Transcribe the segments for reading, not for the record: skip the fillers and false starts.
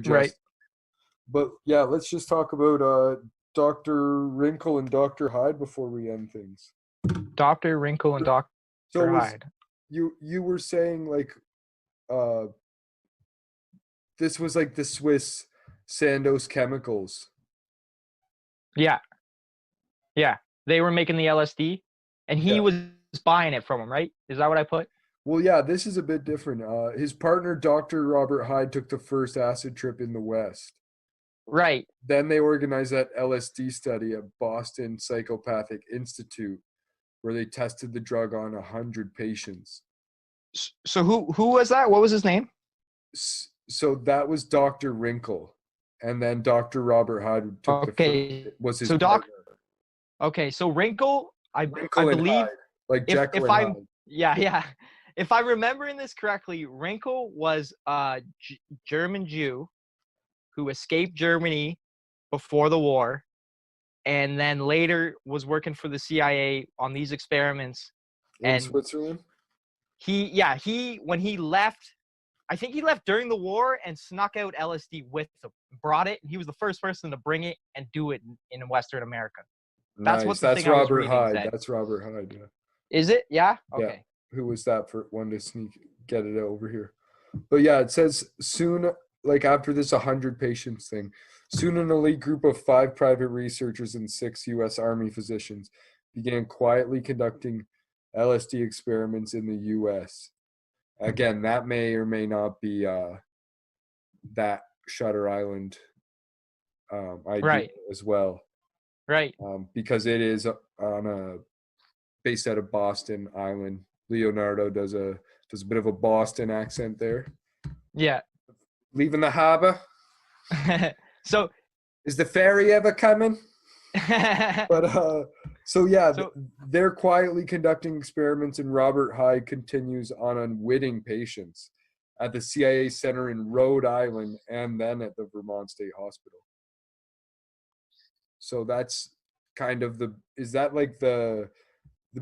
Right. But yeah, let's just talk about Dr. Rinkel and Dr. Hyde before we end things. Dr. Rinkel and Dr. So Hyde. you were saying like this was like the Swiss Sandoz Chemicals. Yeah. Yeah. They were making the LSD and he was buying it from him, right? Is that what I put? Well, yeah, this is a bit different. His partner, Dr. Robert Hyde, took the first acid trip in the West. Right. Then they organized that LSD study at Boston Psychopathic Institute where they tested the drug on 100 patients. So who was that? What was his name? So that was Dr. Rinkel. And then Dr. Robert Hyde took the first, was his partner. Okay, so Rinkel, I Rinkel and believe, Hyde, like Jekyll and Hyde. Yeah. If I'm remembering this correctly, Rinkel was a German Jew who escaped Germany before the war, and then later was working for the CIA on these experiments. In Switzerland? When he left, I think he left during the war and snuck out LSD with him, brought it, and he was the first person to bring it and do it in Western America. That's nice. what That's Robert Hyde. That's Robert Hyde. Yeah. Is it? Yeah. Okay. Yeah. Who was that for one to get it over here? But yeah, it says soon, like after this 100 patients thing, soon an elite group of 5 private researchers and 6 U.S. Army physicians began quietly conducting LSD experiments in the U.S. Again, that may or may not be that Shutter Island idea as well. Right. Because it is based out of Boston Island. Leonardo does a bit of a Boston accent there. Yeah. Leaving the harbor. So is the ferry ever coming? But they're quietly conducting experiments, and Robert Hyde continues on unwitting patients at the CIA center in Rhode Island and then at the Vermont State Hospital. So that's kind of is that like the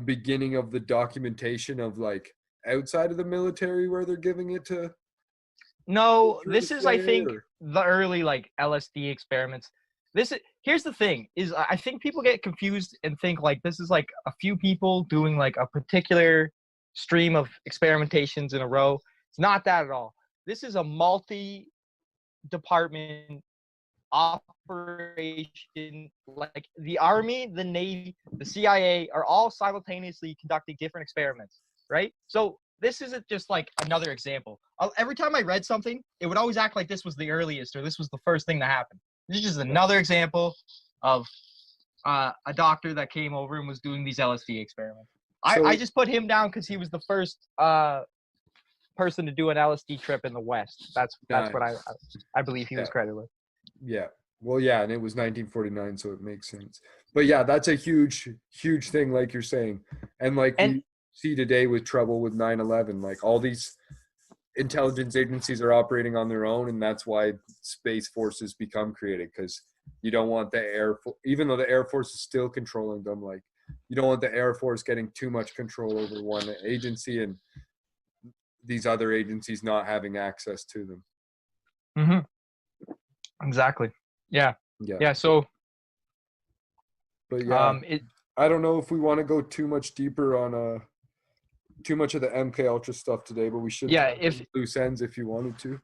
beginning of the documentation of like outside of the military where they're giving it to? No, this is, I think, the early like LSD experiments. Here's the thing is I think people get confused and think like this is like a few people doing like a particular stream of experimentations in a row. It's not that at all. This is a multi-department operation. Like the Army, the Navy, the CIA are all simultaneously conducting different experiments, right? So this isn't just like another example. Every time I read something, it would always act like this was the earliest or this was the first thing that happened. This is just another example of a doctor that came over and was doing these LSD experiments. I just put him down because he was the first person to do an LSD trip in the West. That's what I believe he was credited with. Yeah. Well, yeah, and it was 1949, so it makes sense. But yeah, that's a huge, huge thing, like you're saying. And we see today with trouble with 9/11, like all these intelligence agencies are operating on their own, and that's why space forces become created, because you don't want the Air Force, even though the Air Force is still controlling them, like you don't want the Air Force getting too much control over one agency and these other agencies not having access to them. Mm-hmm. Exactly. Yeah. So, but yeah, I don't know if we want to go too much deeper on too much of the MK Ultra stuff today, but we should. If loose ends, if you wanted to.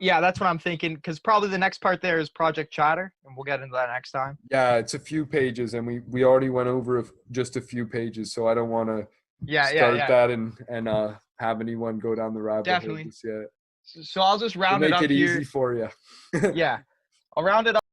Yeah, that's what I'm thinking. Because probably the next part there is Project Chatter, and we'll get into that next time. Yeah, it's a few pages, and we already went over just a few pages, so I don't want to start that and have anyone go down the rabbit hole just yet. So I'll just round it up here. Make it easy for you. Yeah. I'll round it up